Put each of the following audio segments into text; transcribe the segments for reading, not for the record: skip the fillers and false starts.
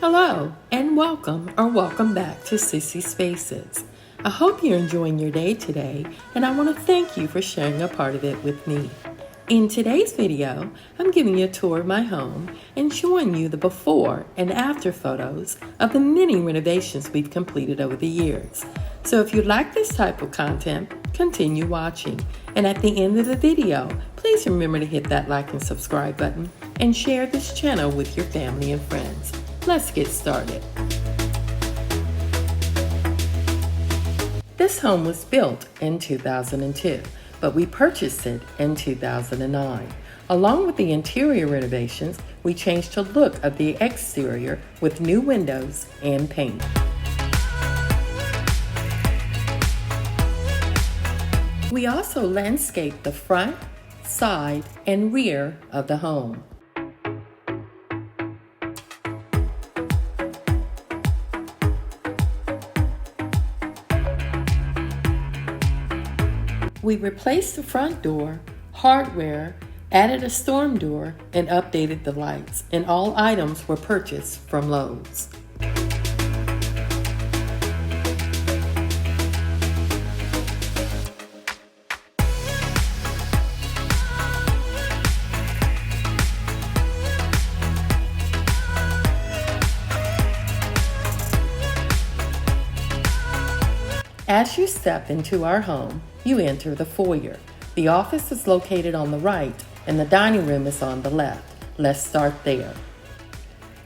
Hello and welcome back to Sissy Spaces. I hope you're enjoying your day today, and I want to thank you for sharing a part of it with me. In today's video, I'm giving you a tour of my home and showing you the before and after photos of the many renovations we've completed over the years. So if you like this type of content, continue watching. And at the end of the video, please remember to hit that like and subscribe button and share this channel with your family and friends. Let's get started. This home was built in 2002, but we purchased it in 2009. Along with the interior renovations, we changed the look of the exterior with new windows and paint. We also landscaped the front, side, and rear of the home. We replaced the front door, hardware, added a storm door, and updated the lights, and all items were purchased from Lowe's. As you step into our home, you enter the foyer. The office is located on the right and the dining room is on the left. Let's start there.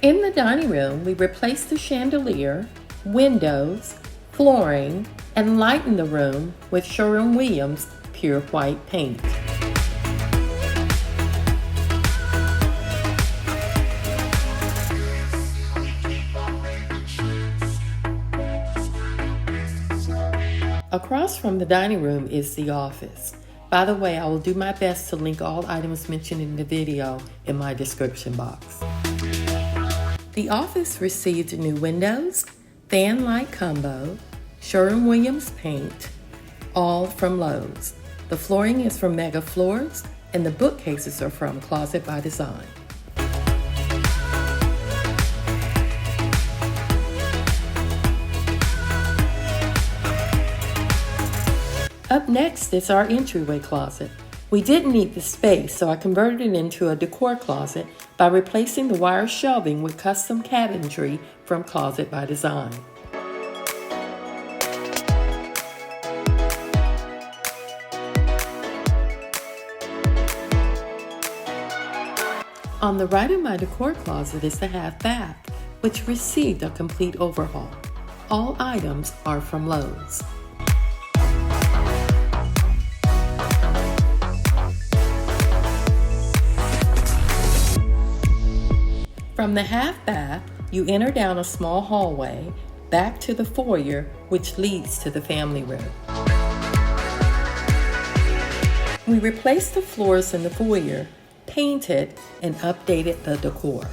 In the dining room, we replaced the chandelier, windows, flooring, and lightened the room with Sherwin-Williams pure white paint. Across from the dining room is the office. By the way, I will do my best to link all items mentioned in the video in my description box. The office received new windows, fan light combo, Sherwin-Williams paint, all from Lowe's. The flooring is from Mega Floors, and the bookcases are from Closet by Design. Up next is our entryway closet. We didn't need the space, so I converted it into a decor closet by replacing the wire shelving with custom cabinetry from Closet by Design. On the right of my decor closet is the half bath, which received a complete overhaul. All items are from Lowe's. From the half bath, you enter down a small hallway back to the foyer, which leads to the family room. We replaced the floors in the foyer, painted, and updated the decor.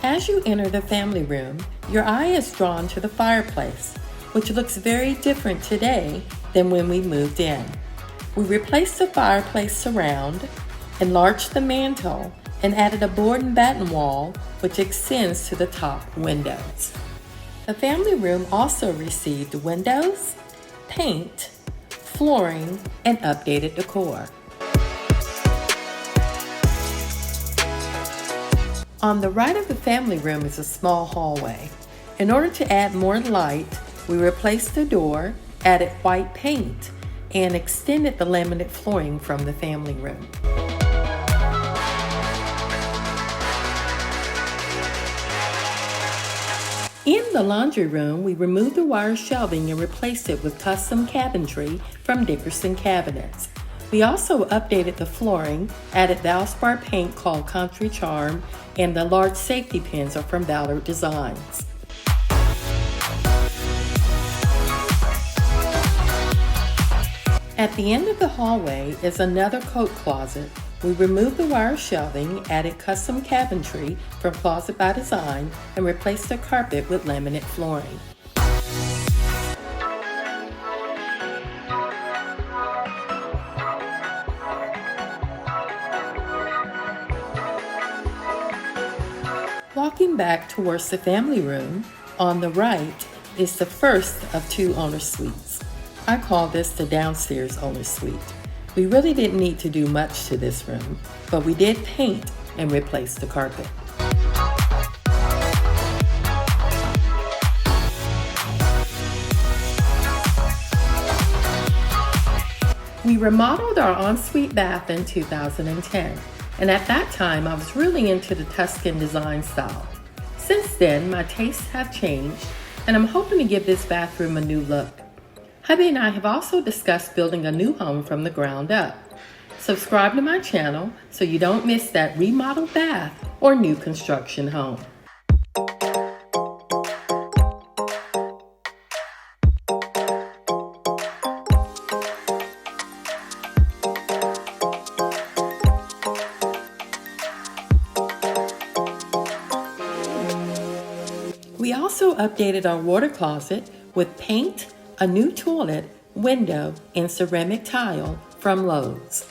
As you enter the family room, your eye is drawn to the fireplace, which looks very different today than when we moved in. We replaced the fireplace surround, enlarged the mantel, and added a board and batten wall, which extends to the top windows. The family room also received windows, paint, flooring, and updated decor. On the right of the family room is a small hallway. In order to add more light, we replaced the door, added white paint, and extended the laminate flooring from the family room. In the laundry room, we removed the wire shelving and replaced it with custom cabinetry from Dickerson Cabinets. We also updated the flooring, added Valspar paint called Country Charm, and the large safety pins are from Ballard Designs. At the end of the hallway is another coat closet. We removed the wire shelving, added custom cabinetry from Closet by Design, and replaced the carpet with laminate flooring. Walking back towards the family room, on the right is the first of 2 owner suites. I call this the downstairs owner suite. We really didn't need to do much to this room, but we did paint and replace the carpet. We remodeled our ensuite bath in 2010, and at that time I was really into the Tuscan design style. Since then, my tastes have changed, and I'm hoping to give this bathroom a new look. Hubby and I have also discussed building a new home from the ground up. Subscribe to my channel so you don't miss that remodeled bath or new construction home. We also updated our water closet with paint, a new toilet, window, and ceramic tile from Lowe's.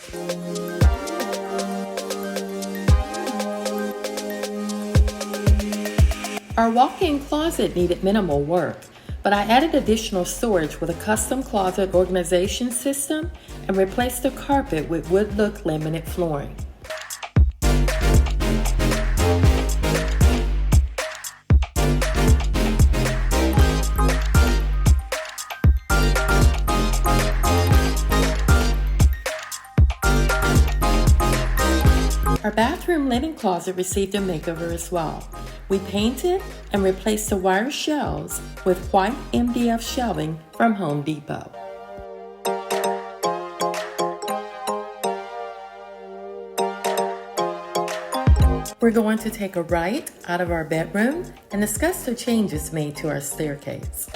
Our walk-in closet needed minimal work, but I added additional storage with a custom closet organization system and replaced the carpet with wood-look laminate flooring. Our bathroom linen closet received a makeover as well. We painted and replaced the wire shelves with white MDF shelving from Home Depot. We're going to take a right out of our bedroom and discuss the changes made to our staircase.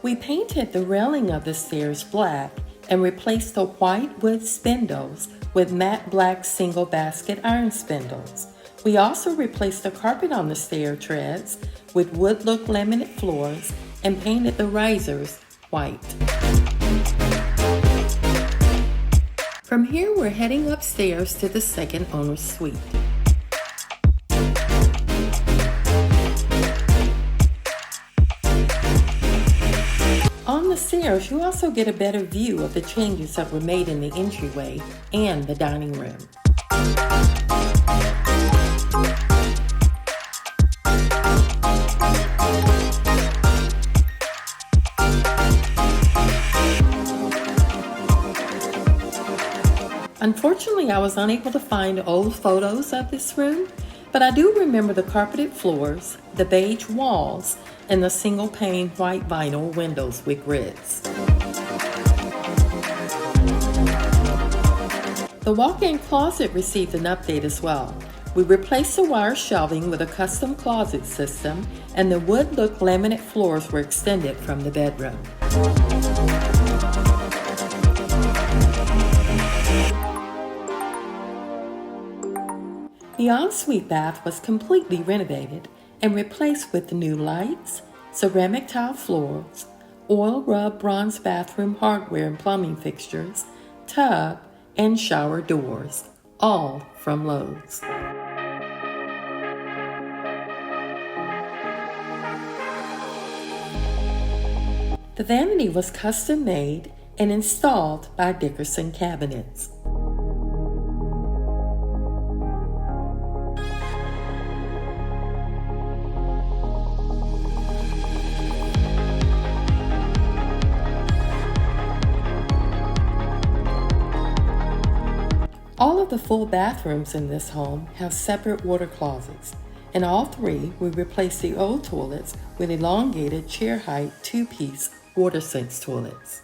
We painted the railing of the stairs black and replaced the white wood spindles with matte black single basket iron spindles. We also replaced the carpet on the stair treads with wood-look laminate floors and painted the risers white. From here, we're heading upstairs to the second owner's suite. On the stairs, you also get a better view of the changes that were made in the entryway and the dining room. Unfortunately, I was unable to find old photos of this room, but I do remember the carpeted floors, the beige walls, and the single-pane white vinyl windows with grids. The walk-in closet received an update as well. We replaced the wire shelving with a custom closet system, and the wood-look laminate floors were extended from the bedroom. The ensuite bath was completely renovated and replaced with the new lights, ceramic tile floors, oil rub bronze bathroom hardware and plumbing fixtures, tub, and shower doors, all from Lowe's. The vanity was custom made and installed by Dickerson Cabinets. All of the full bathrooms in this home have separate water closets. In all 3, we replaced the old toilets with elongated chair height 2-piece water sinks toilets.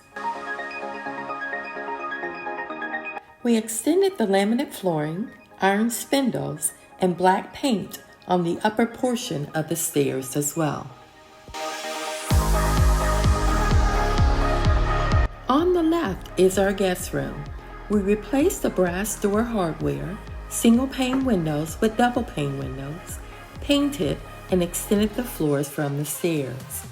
We extended the laminate flooring, iron spindles, and black paint on the upper portion of the stairs as well. On the left is our guest room. We replaced the brass door hardware, single pane windows with double pane windows, painted and extended the floors from the stairs.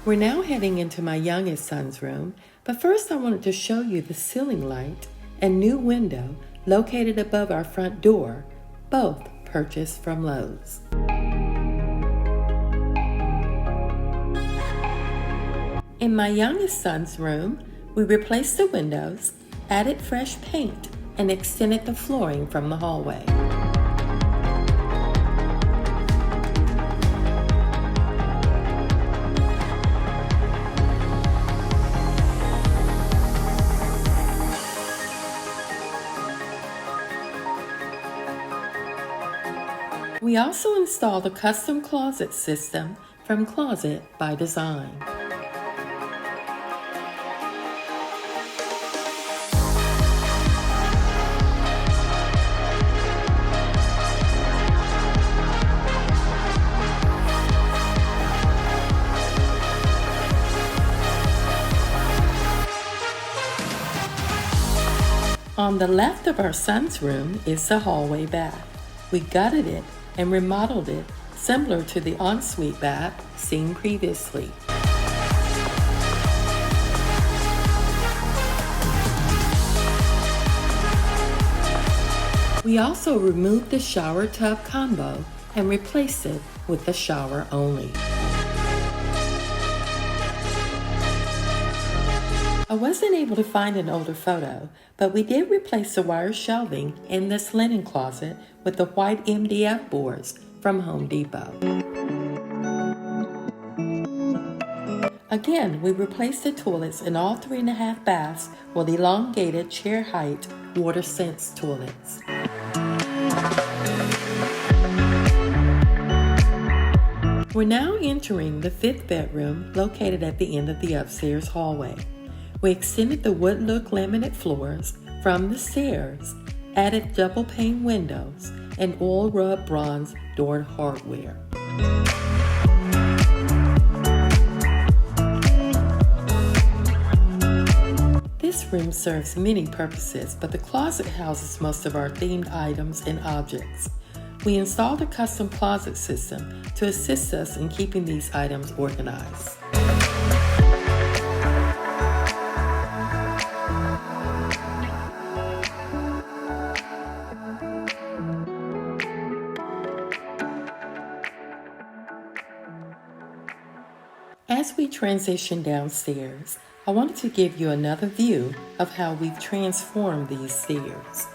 We're now heading into my youngest son's room, but first I wanted to show you the ceiling light and new window located above our front door, both purchased from Lowe's. In my youngest son's room, we replaced the windows, added fresh paint, and extended the flooring from the hallway. We also installed a custom closet system from Closet by Design. On the left of our son's room is the hallway bath. We gutted it and remodeled it similar to the ensuite bath seen previously. We also removed the shower tub combo and replaced it with the shower only. I wasn't able to find an older photo, but we did replace the wire shelving in this linen closet with the white MDF boards from Home Depot. Again, we replaced the toilets in all 3.5 baths with elongated chair height water sense toilets. We're now entering the 5th bedroom located at the end of the upstairs hallway. We extended the wood look laminate floors from the stairs, added double pane windows, and oil rub bronze door hardware. This room serves many purposes, but the closet houses most of our themed items and objects. We installed a custom closet system to assist us in keeping these items organized. As we transition downstairs, I wanted to give you another view of how we've transformed these stairs.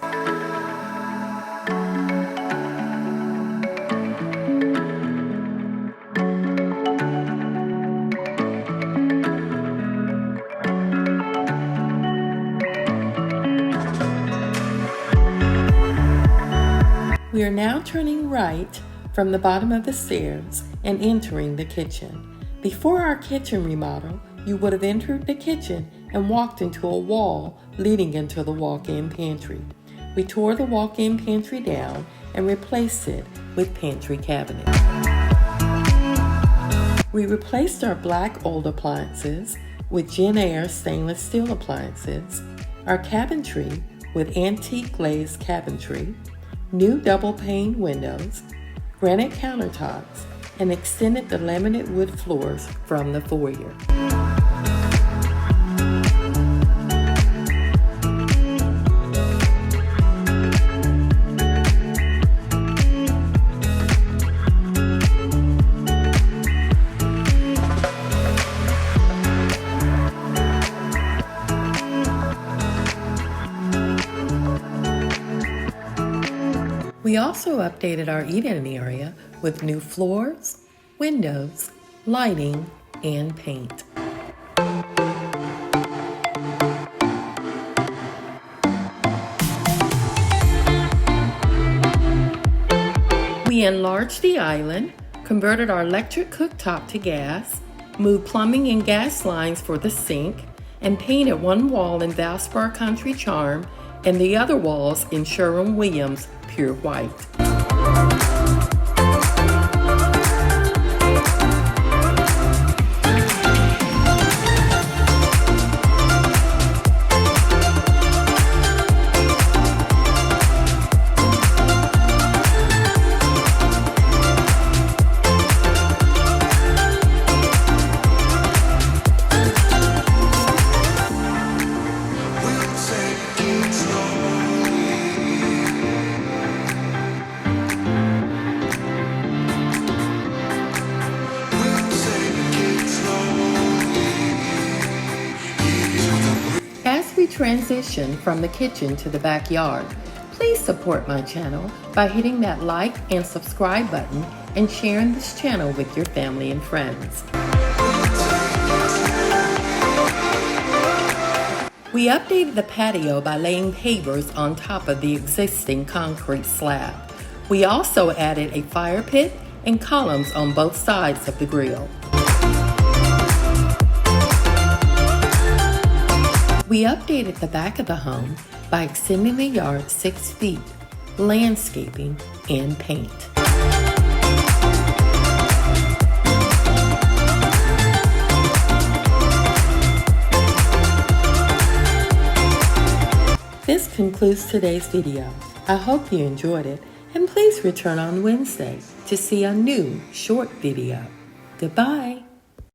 We are now turning right from the bottom of the stairs and entering the kitchen. Before our kitchen remodel, you would have entered the kitchen and walked into a wall leading into the walk-in pantry. We tore the walk-in pantry down and replaced it with pantry cabinets. We replaced our black old appliances with Jenn-Air stainless steel appliances, our cabinetry with antique glazed cabinetry, new double pane windows, granite countertops, and extended the laminate wood floors from the foyer. We also updated our eat-in area with new floors, windows, lighting, and paint. We enlarged the island, converted our electric cooktop to gas, moved plumbing and gas lines for the sink, and painted one wall in Valspar Country Charm and the other walls in Sherwin-Williams Pure White. we transition from the kitchen to the backyard, please support my channel by hitting that like and subscribe button and sharing this channel with your family and friends. We updated the patio by laying pavers on top of the existing concrete slab. We also added a fire pit and columns on both sides of the grill. We updated the back of the home by extending the yard 6 feet, landscaping, and paint. This concludes today's video. I hope you enjoyed it, and please return on Wednesday to see a new short video. Goodbye.